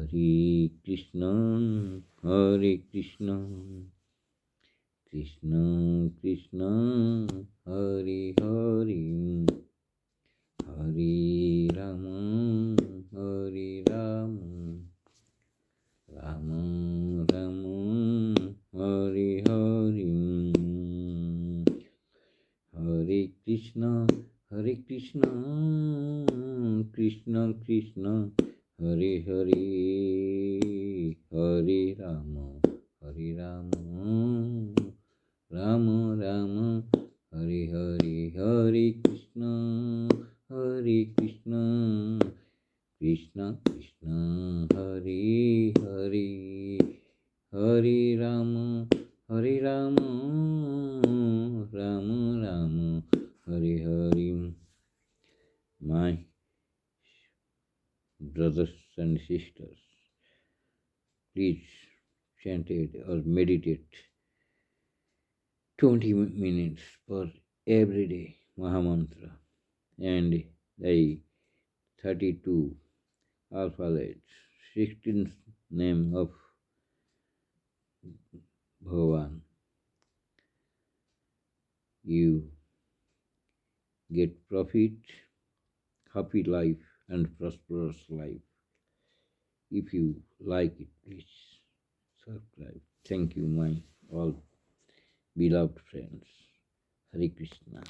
Hare Krishna, Hare Krishna, Krishna Krishna, Hare Hare, Hare Rama, Hare Rama, Rama Rama, Hare Hare, Hare Krishna, Hare Krishna, Krishna Krishna, Hare Hare, Hare Rama, Hare Rama, Rama Rama, Hare Hare, Hare Krishna, Hare Krishna, Krishna Krishna, Hare Hare, Hare Rama, Hare Rama, Rama Rama, Hare Hare. My brothers and sisters, please chant it or meditate 20 minutes for every day Mahamantra and the 32 alphabets, 16th name of Bhagavan. You get profit, happy life and prosperous life. If you like it, please subscribe. Thank you, my all beloved friends. Hare Krishna.